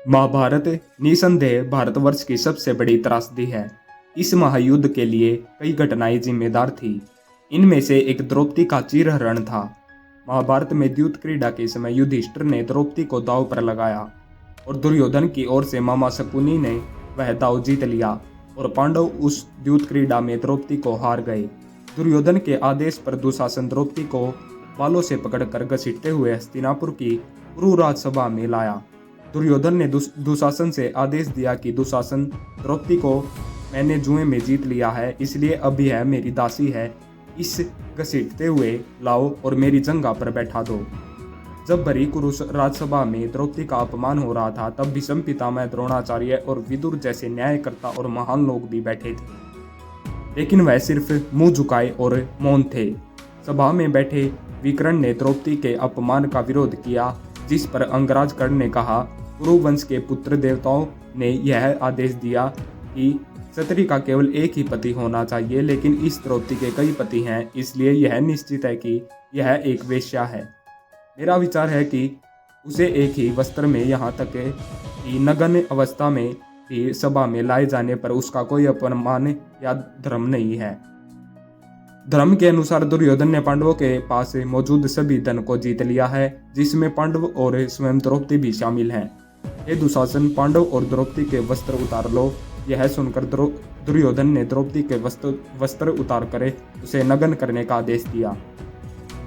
महाभारत निसंदेह भारतवर्ष की सबसे बड़ी त्रासदी है। इस महायुद्ध के लिए कई घटनाएं जिम्मेदार थी। इनमें से एक द्रौपदी का चीरहरण था। महाभारत में द्यूत क्रीड़ा के समय युधिष्ठिर ने द्रौपदी को दांव पर लगाया और दुर्योधन की ओर से मामा शकुनी ने वह दांव जीत लिया और पांडव उस द्यूत क्रीड़ा में द्रौपदी को हार गए। दुर्योधन के आदेश पर दुशासन द्रौपदी को बालों से पकड़कर घसीटते हुए हस्तिनापुर की कुरु राजसभा में लाया। दुर्योधन ने दुशासन से आदेश दिया कि दुशासन, द्रौपदी को मैंने जुए में जीत लिया है, इसलिए अब यह मेरी दासी है। इस घसीटते हुए लाओ और मेरी जंघा पर बैठा दो। जब भरी कुरु राजसभा में द्रौपदी का अपमान हो रहा था, तब भीष्म पितामह, द्रोणाचार्य और विदुर जैसे न्यायकर्ता और महान लोग भी बैठे थे, लेकिन वह सिर्फ मुंह झुकाए और मौन थे। सभा में बैठे विकर्ण ने द्रौपदी के अपमान का विरोध किया, जिस पर अंगराज कर्ण ने कहा, कुरुवंश के पुत्र देवताओं ने यह आदेश दिया कि क्षत्रिय का केवल एक ही पति होना चाहिए, लेकिन इस द्रौपदी के कई पति हैं, इसलिए यह निश्चित है कि यह एक वेश्या है। मेरा विचार है कि उसे एक ही वस्त्र में, यहाँ तक कि नग्न अवस्था में भी सभा में लाए जाने पर उसका कोई अपमान या धर्म नहीं है। धर्म के अनुसार दुर्योधन ने पांडवों के पास मौजूद सभी धन को जीत लिया है, जिसमें पांडव और स्वयं द्रौपदी भी शामिल हैं। हे दुशासन, पांडव और द्रौपदी के वस्त्र उतार लो। यह सुनकर दुर्योधन ने द्रौपदी के वस्त्र उतार कर उसे नग्न करने का आदेश दिया।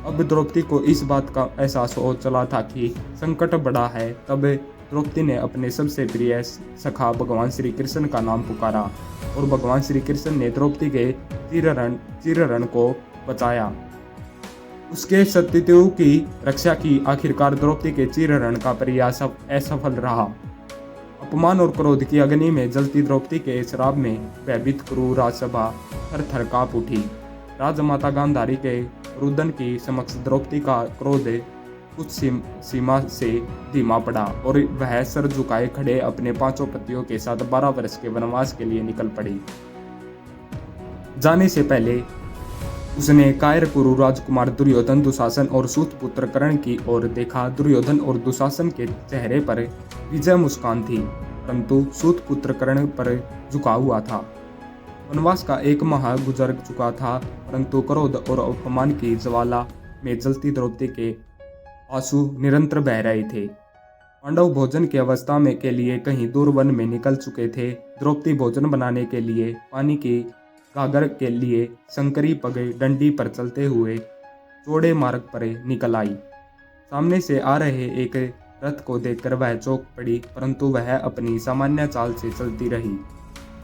अब द्रौपदी को इस बात का एहसास हो चला था कि संकट बड़ा है। तब द्रौपदी ने अपने सबसे प्रिय सखा भगवान श्री कृष्ण का नाम पुकारा और भगवान श्री कृष्ण ने द्रौपदी के चीरहरण को बचाया। उसके सत्यत्व की रक्षा की। आखिरकार द्रौपदी के चीरहरण का प्रयास असफल रहा। अपमान और क्रोध की अग्नि में जलती द्रौपदी के श्राप में भयभीत कुरु राजसभा थर-थर कांप उठी। राजमाता गांधारी के रुदन की समक्ष द्रौपदी का क्रोध कुछ सीमा से धीमा पड़ा और वह सर झुकाए खड़े अपने पांचों पतियों के साथ 12 वर्ष के वनवास के लिए निकल पड़ी। जाने से पहले उसने कायर कुरु राजकुमार दुर्योधन, दुशासन और सूत पुत्र कर्ण की ओर देखा। दुर्योधन और दुशासन के चेहरे पर विजय मुस्कान थी, परंतु सूत पुत्र कर्ण पर झुका हुआ था। वनवास का 1 माह गुजर चुका था, परंतु क्रोध और अपमान की ज्वाला में जलती द्रौपदी के आंसू निरंतर बह रहे थे। पांडव भोजन की अवस्था में के लिए कहीं दूर वन में निकल चुके थे। द्रौपदी भोजन बनाने के लिए पानी की गागर के लिए संकरी पग डंडी पर चलते हुए चौड़े मार्ग पर निकल आई। सामने से आ रहे एक रथ को देखकर वह चौंक पड़ी, परंतु वह अपनी सामान्य चाल से चलती रही।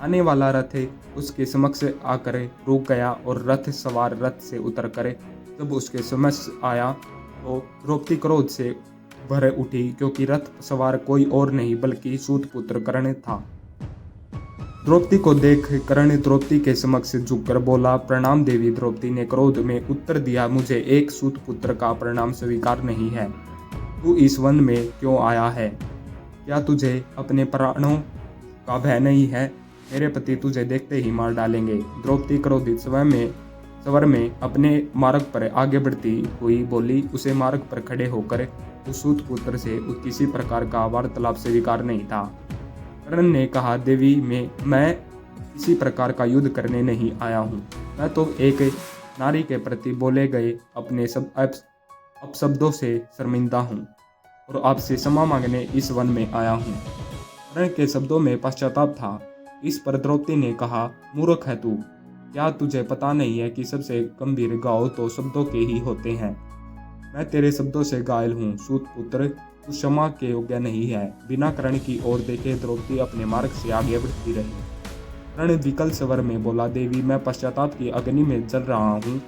आने वाला रथ उसके समक्ष आकर रुक गया और रथ सवार रथ से उतरकर जब उसके समक्ष आया तो द्रौपदी क्रोध से भर उठी, क्योंकि रथ सवार कोई और नहीं बल्कि सूत पुत्र कर्ण था। द्रौपदी को देख कर्ण द्रौपदी के समक्ष झुककर बोला, प्रणाम देवी। द्रौपदी ने क्रोध में उत्तर दिया, मुझे एक सूत पुत्र का प्रणाम स्वीकार नहीं है। तू इस वन में क्यों आया है? क्या तुझे अपने प्राणों का भय नहीं है? मेरे पति तुझे देखते ही मार डालेंगे। द्रौपदी क्रोधित स्वर में अपने मार्ग पर आगे बढ़ती हुई बोली। उसे मार्ग पर खड़े होकर उस सूत पुत्र से किसी प्रकार का वार्तालाप स्वीकार नहीं था। कर्ण ने कहा, देवी, मैं किसी प्रकार का युद्ध करने नहीं आया हूँ। मैं तो एक नारी के प्रति बोले गए अपने अपशब्दों से शर्मिंदा हूँ और आपसे क्षमा मांगने इस वन में आया हूँ। कर्ण के शब्दों में पश्चाताप था। इस पर द्रौपदी ने कहा, मूर्ख है तू। क्या तुझे पता नहीं है कि सबसे गंभीर घाव तो शब्दों के ही होते हैं? मैं तेरे शब्दों से घायल हूँ। सूत पुत्र, तू क्षमा के योग्य नहीं है। बिना कर्ण की ओर देखे द्रौपदी अपने मार्ग से आगे बढ़ती रही। कर्ण विकल स्वर में बोला, देवी, मैं पश्चाताप की अग्नि में जल रहा हूँ।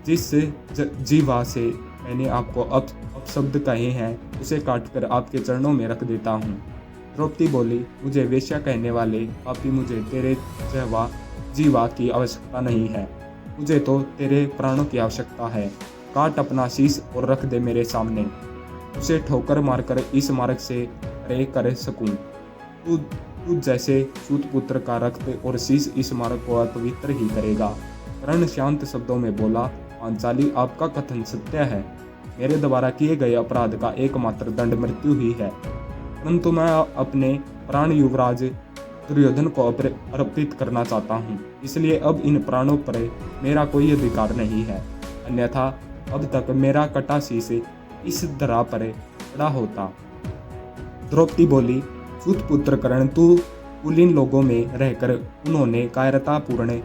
जिस जीवा से मैंने आपको अपशब्द कहे हैं, उसे काटकर आपके चरणों में रख देता हूँ। द्रौपदी बोली, मुझे वेश्या कहने वाले पापी, मुझे तेरे जीवा की आवश्यकता नहीं है। मुझे तो तेरे प्राणों की आवश्यकता है। काट अपना शीश और रख दे मेरे सामने। उसे ठोकर मारकर इस मार्ग से परे कर सकूं। तू जैसे सूत पुत्र का रक्त और शीश इस मार्ग को अपवित्र ही करेगा। कर्ण शांत शब्दों में बोला, पांचाली, आपका कथन सत्य है। मेरे द्वारा किए गए अपराध का एकमात्र दंड मृत्यु ही है। परंतु मैं अपने प्राण युवराज दुर्योधन को अर्पित करना चाहता हूँ, इसलिए अब इन प्राणों पर मेरा कोई अधिकार नहीं है, अन्यथा अब तक मेरा कटा शीश इस धरा पर पड़ा होता। द्रौपदी बोली, सूतपुत्र कर्ण, तू कुलीन लोगों में रहकर उन्होंने कायरतापूर्ण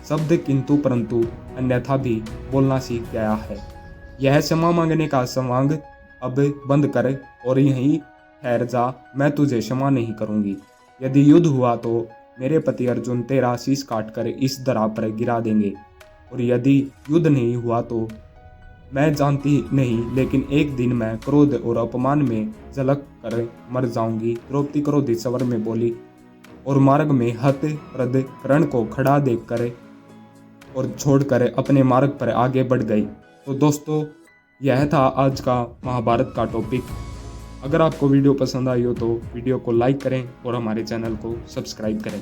शब्द किंतु परंतु अन्यथा भी बोलना सीख गया है। यह क्षमा मांगने का संवांग अब बंद कर और यहीं ठहर जा, मैं तुझे क्षमा नहीं करूंगी। यदि युद्ध हुआ तो मेरे पति अर्जुन तेरा शीश काटकर इस धरा पर गिरा देंगे, और यदि युद्ध नहीं हुआ तो मैं जानती नहीं, लेकिन एक दिन मैं क्रोध और अपमान में झलक कर मर जाऊंगी। द्रौपदी क्रोधित स्वर में बोली और मार्ग में हत प्रद कर्ण को खड़ा देखकर और छोड़कर अपने मार्ग पर आगे बढ़ गई। तो दोस्तों, यह था आज का महाभारत का टॉपिक। अगर आपको वीडियो पसंद आई हो तो वीडियो को लाइक करें और हमारे चैनल को सब्सक्राइब करें।